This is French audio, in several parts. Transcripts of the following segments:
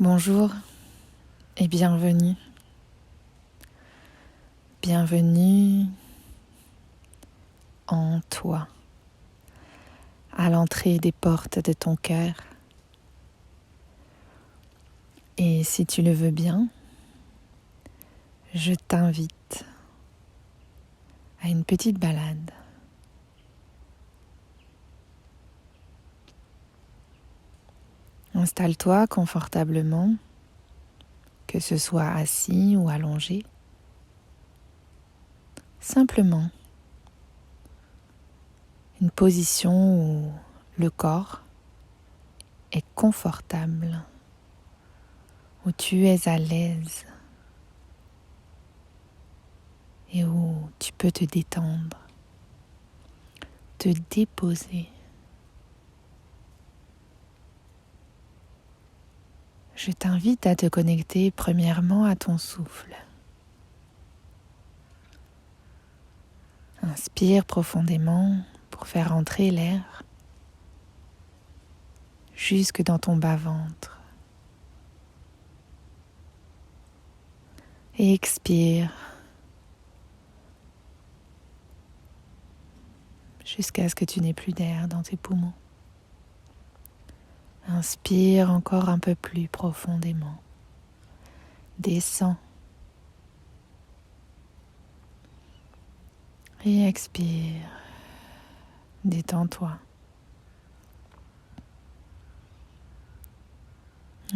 Bonjour et bienvenue. Bienvenue en toi, à l'entrée des portes de ton cœur. Et si tu le veux bien, je t'invite à une petite balade. Installe-toi confortablement, que ce soit assis ou allongé. Simplement, une position où le corps est confortable, où tu es à l'aise et où tu peux te détendre, te déposer. Je t'invite à te connecter premièrement à ton souffle. Inspire profondément pour faire entrer l'air jusque dans ton bas-ventre. Et expire jusqu'à ce que tu n'aies plus d'air dans tes poumons. Inspire encore un peu plus profondément. Descends. Et expire. Détends-toi.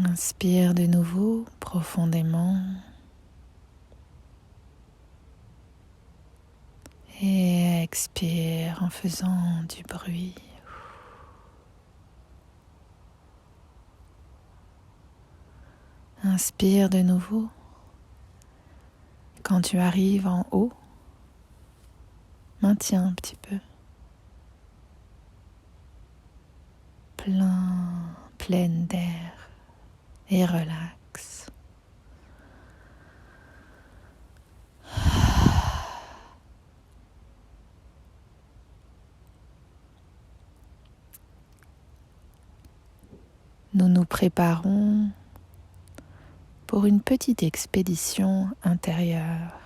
Inspire de nouveau profondément. Et expire en faisant du bruit. Inspire de nouveau. Quand tu arrives en haut, maintiens un petit peu. Pleine d'air et relaxe. Nous nous préparons pour une petite expédition intérieure.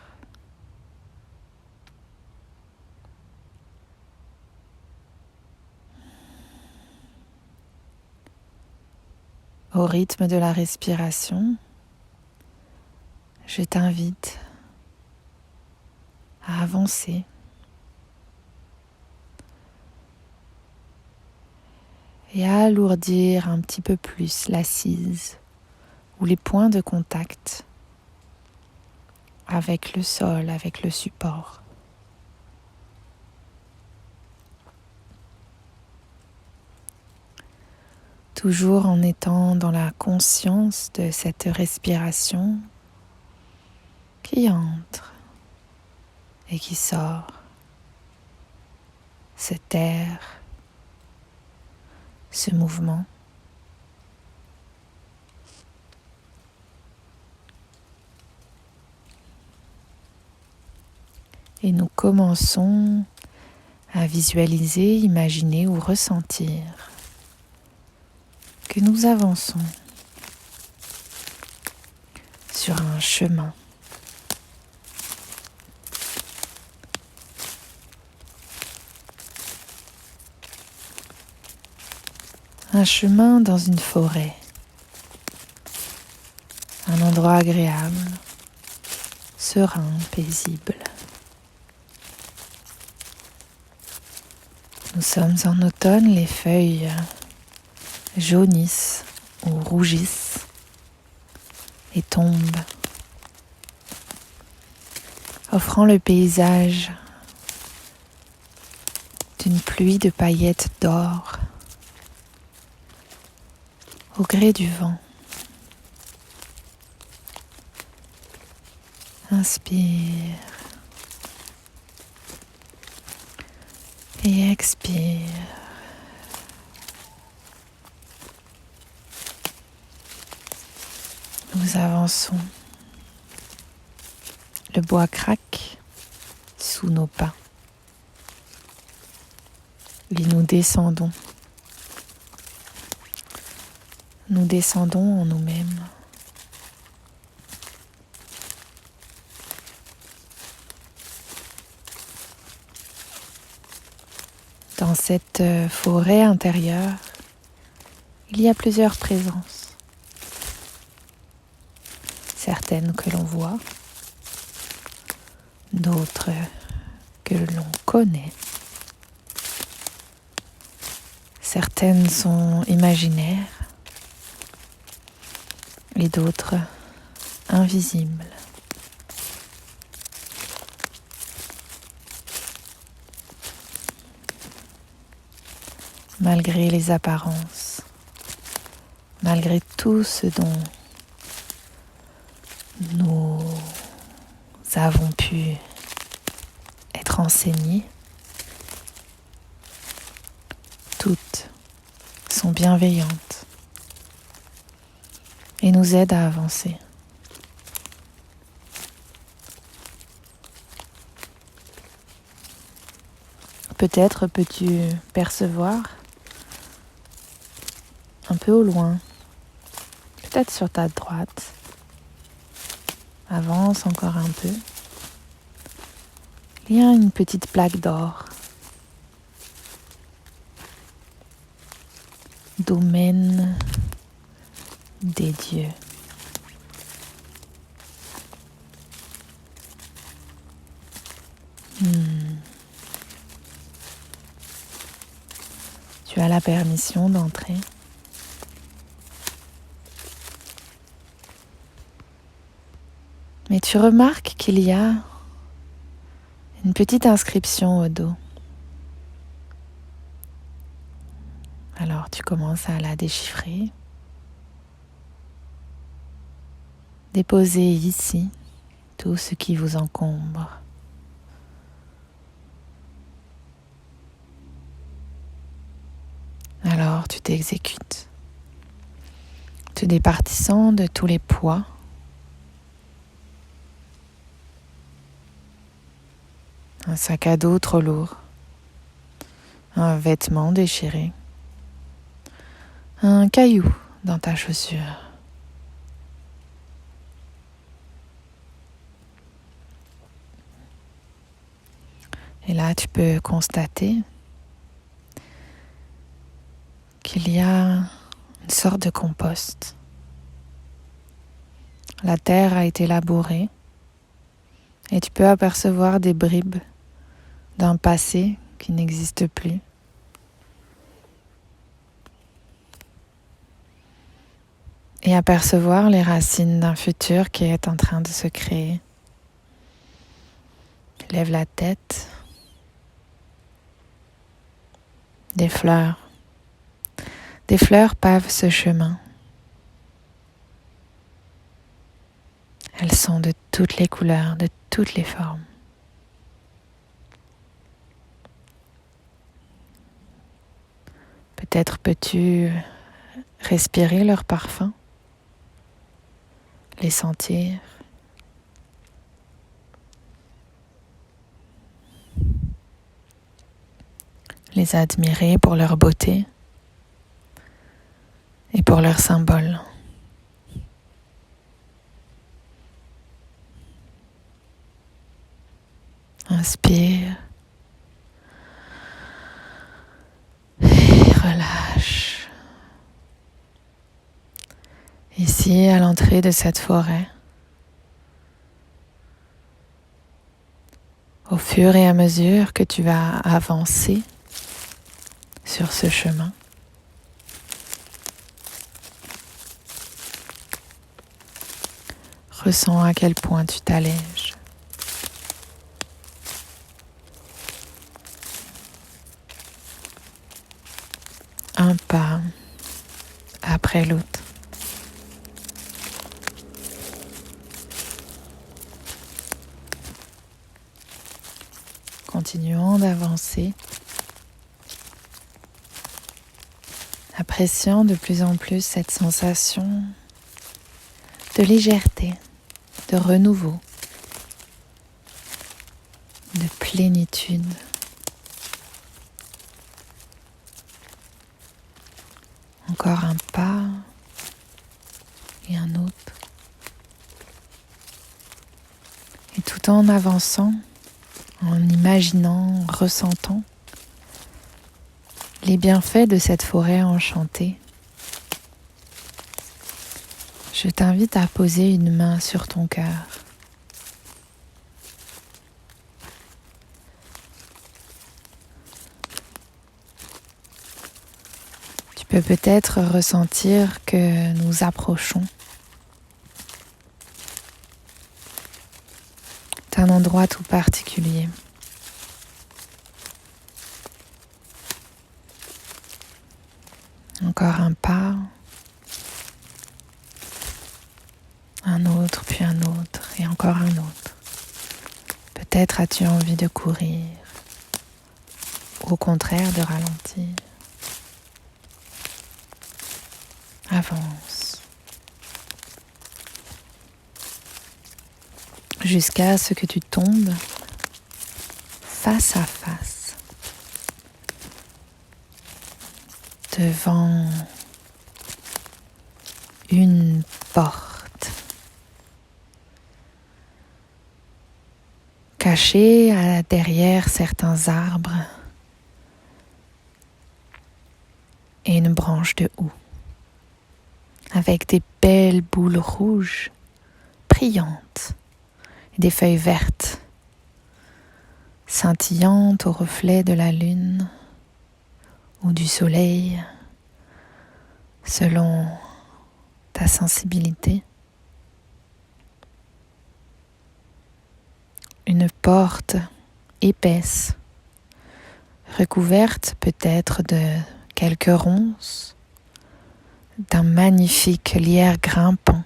Au rythme de la respiration, je t'invite à avancer et à alourdir un petit peu plus l'assise ou les points de contact avec le sol, avec le support. Toujours en étant dans la conscience de cette respiration qui entre et qui sort, cet air, ce mouvement. Et nous commençons à visualiser, imaginer ou ressentir que nous avançons sur un chemin. Un chemin dans une forêt, un endroit agréable, serein, paisible. Nous sommes en automne, les feuilles jaunissent ou rougissent et tombent, offrant le paysage d'une pluie de paillettes d'or au gré du vent. Inspire et expire. Nous avançons. Le bois craque sous nos pas. Et nous descendons. nous descendons en nous-mêmes. Dans cette forêt intérieure, il y a plusieurs présences. Certaines que l'on voit, d'autres que l'on connaît. Certaines sont imaginaires et d'autres invisibles. Malgré les apparences, malgré tout ce dont nous avons pu être enseignés, toutes sont bienveillantes et nous aident à avancer. Peut-être peux-tu percevoir un peu au loin, peut-être sur ta droite. Avance encore un peu. Il y a une petite plaque d'or. Domaine des dieux. Tu as la permission d'entrer. Mais tu remarques qu'il y a une petite inscription au dos. Alors tu commences à la déchiffrer. Déposez ici tout ce qui vous encombre. Alors tu t'exécutes, te départissant de tous les poids. Un sac à dos trop lourd, un vêtement déchiré, un caillou dans ta chaussure. Et là, tu peux constater qu'il y a une sorte de compost. La terre a été labourée et tu peux apercevoir des bribes d'un passé qui n'existe plus. Et apercevoir les racines d'un futur qui est en train de se créer. Tu lèves la tête. Des fleurs. Des fleurs pavent ce chemin. Elles sont de toutes les couleurs, de toutes les formes. Peut-être peux-tu respirer leur parfum, les sentir. Les admirer pour leur beauté et pour leur symbole. Inspire et relâche. Ici, à l'entrée de cette forêt, au fur et à mesure que tu vas avancer sur ce chemin, ressens à quel point tu t'allèges. Un pas après l'autre. Continuons d'avancer, appréciant de plus en plus cette sensation de légèreté, de renouveau, de plénitude. Encore un pas tout en avançant, en imaginant, ressentant les bienfaits de cette forêt enchantée, je t'invite à poser une main sur ton cœur. Tu peux peut-être ressentir que nous approchons d'un endroit tout particulier. Encore un pas, un autre, puis un autre, et encore un autre. Peut-être as-tu envie de courir, ou au contraire de ralentir. Avance, jusqu'à ce que tu tombes face à face devant une porte cachée derrière certains arbres et une branche de houx avec des belles boules rouges brillantes et des feuilles vertes scintillantes au reflet de la lune ou du soleil selon ta sensibilité. Une porte épaisse, recouverte peut-être de quelques ronces, d'un magnifique lierre grimpant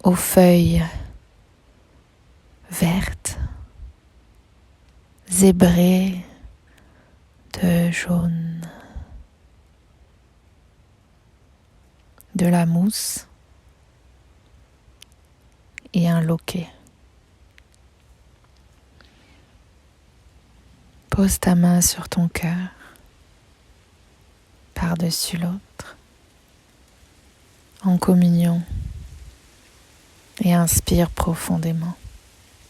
aux feuilles vertes, zébrées de jaune, de la mousse et un loquet. Pose ta main sur ton cœur, par-dessus l'autre, en communion, et inspire profondément.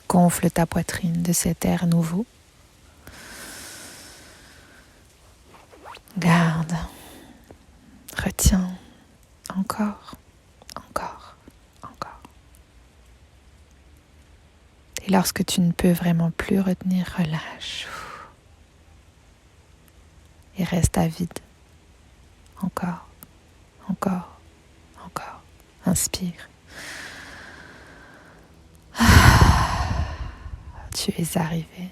Gonfle ta poitrine de cet air nouveau. Garde, retiens, encore, encore, encore. Et lorsque tu ne peux vraiment plus retenir, relâche. Et reste à vide. Encore, encore, encore. Inspire. Tu es arrivé.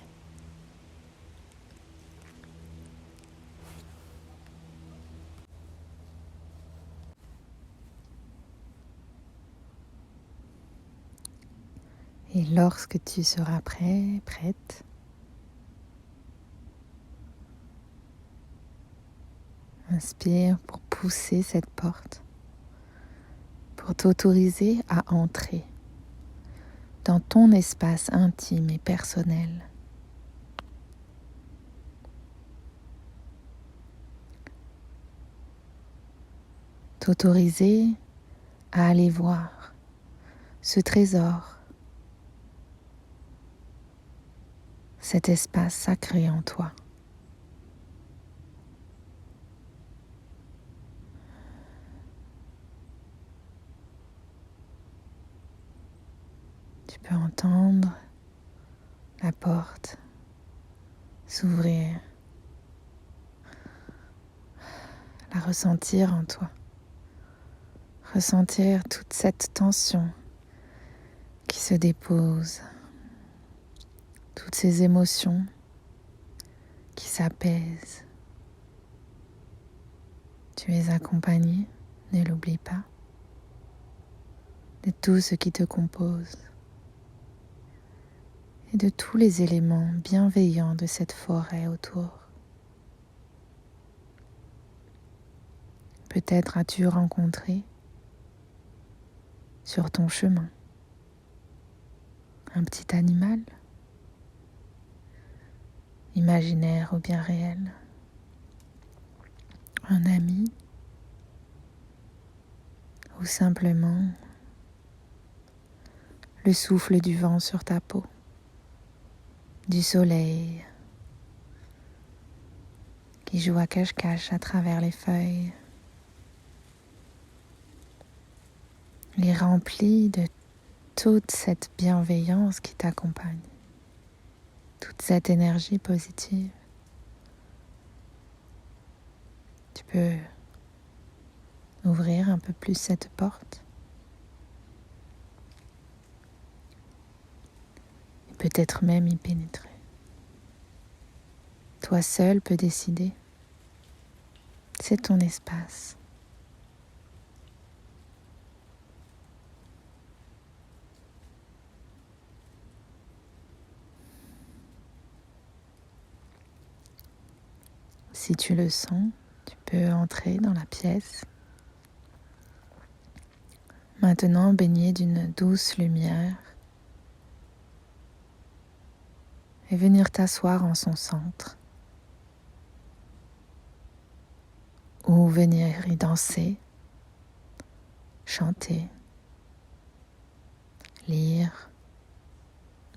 Et lorsque tu seras prêt, prête, inspire pour pousser cette porte, pour t'autoriser à entrer dans ton espace intime et personnel. T'autoriser à aller voir ce trésor, cet espace sacré en toi. Tu peux entendre la porte s'ouvrir, la ressentir en toi, ressentir toute cette tension qui se dépose, toutes ces émotions qui s'apaisent. Tu es accompagné, ne l'oublie pas, de tout ce qui te compose et de tous les éléments bienveillants de cette forêt autour. Peut-être as-tu rencontré sur ton chemin un petit animal, imaginaire ou bien réel, un ami, ou simplement le souffle du vent sur ta peau, du soleil qui joue à cache-cache à travers les feuilles. Il est rempli de toute cette bienveillance qui t'accompagne, toute cette énergie positive. Tu peux ouvrir un peu plus cette porte et peut-être même y pénétrer. Toi seul peux décider. C'est ton espace. Si tu le sens, tu peux entrer dans la pièce. Maintenant baigné d'une douce lumière et venir t'asseoir en son centre ou venir y danser, chanter, lire,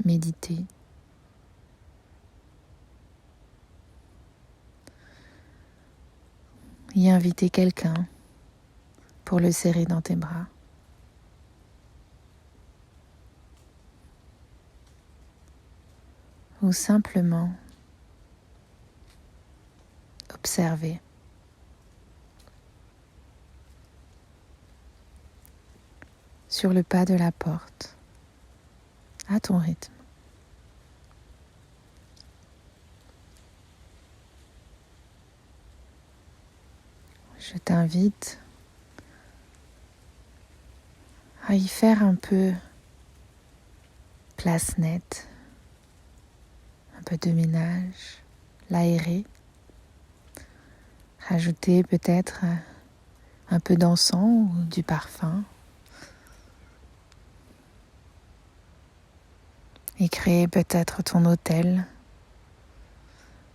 méditer. Y inviter quelqu'un pour le serrer dans tes bras. Ou simplement observer. Sur le pas de la porte, à ton rythme. Je t'invite à y faire un peu place nette, un peu de ménage, l'aérer, rajouter peut-être un peu d'encens ou du parfum et créer peut-être ton hôtel,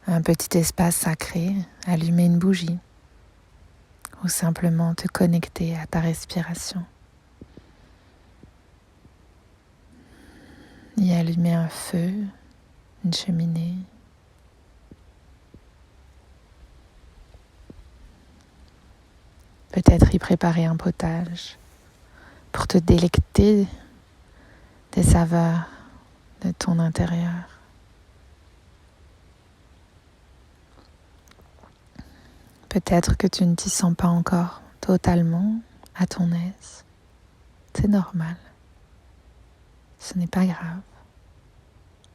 un petit espace sacré, allumer une bougie ou simplement te connecter à ta respiration. Y allumer un feu, une cheminée. Peut-être y préparer un potage pour te délecter des saveurs de ton intérieur. Peut-être que tu ne t'y sens pas encore totalement à ton aise. C'est normal. Ce n'est pas grave.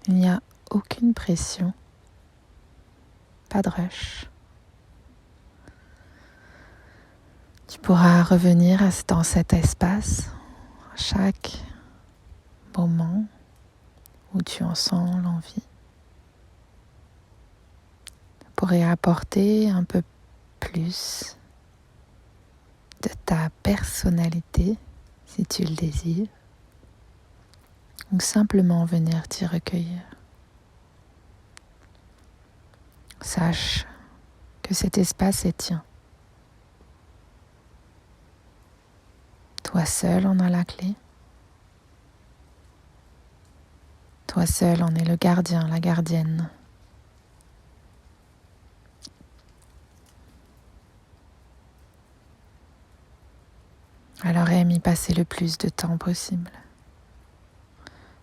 Il n'y a aucune pression. Pas de rush. Tu pourras revenir dans cet espace à chaque moment où tu en sens l'envie. Tu pourrais apporter un peu plus de ta personnalité si tu le désires, ou simplement venir t'y recueillir. Sache que cet espace est tien. Toi seul en as la clé. Toi seul en es le gardien, la gardienne. Alors aime y passer le plus de temps possible.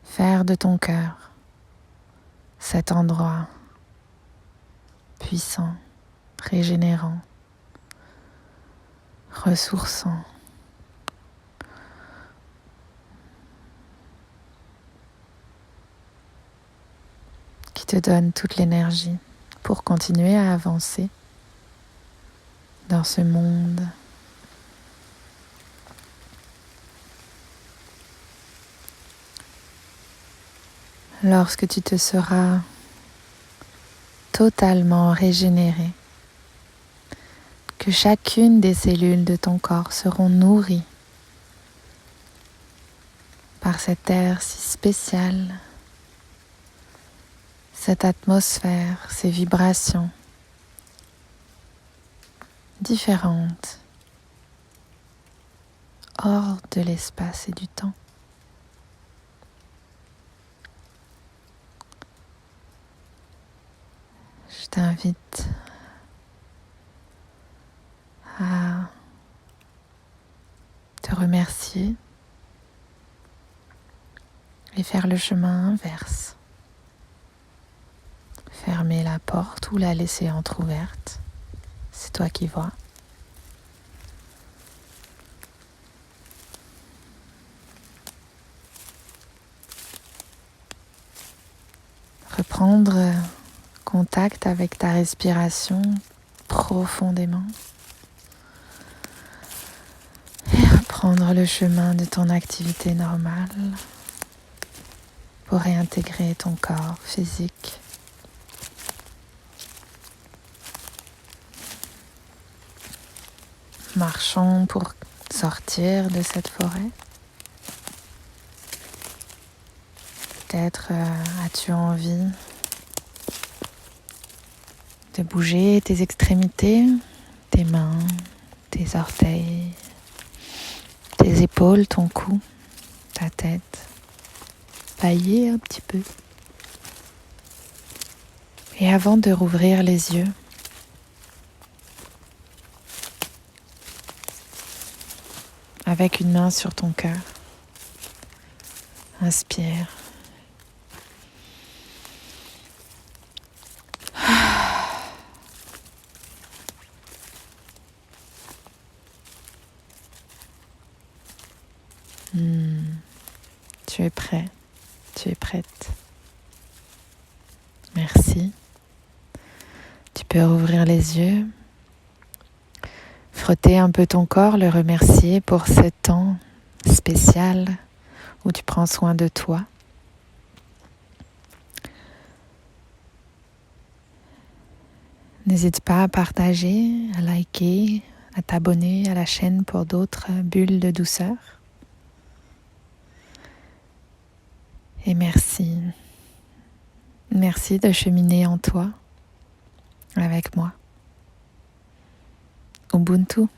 Faire de ton cœur cet endroit puissant, régénérant, ressourçant. Qui te donne toute l'énergie pour continuer à avancer dans ce monde. Lorsque tu te seras totalement régénéré, que chacune des cellules de ton corps seront nourries par cet air si spécial, cette atmosphère, ces vibrations différentes, hors de l'espace et du temps. t'invite à te remercier et faire le chemin inverse. Fermer la porte ou la laisser entrouverte, c'est toi qui vois. Reprendre contact avec ta respiration profondément et reprendre le chemin de ton activité normale pour réintégrer ton corps physique. Marchons pour sortir de cette forêt. Peut-être as-tu envie de bouger tes extrémités, tes mains, tes orteils, tes épaules, ton cou, ta tête. Bailler un petit peu. Et avant de rouvrir les yeux, avec une main sur ton cœur, inspire. Tu es prêt, tu es prête. Merci. Tu peux rouvrir les yeux, frotter un peu ton corps, le remercier pour ce temps spécial où tu prends soin de toi. N'hésite pas à partager, à liker, à t'abonner à la chaîne pour d'autres bulles de douceur. Et merci. Merci de cheminer en toi, avec moi. Ubuntu.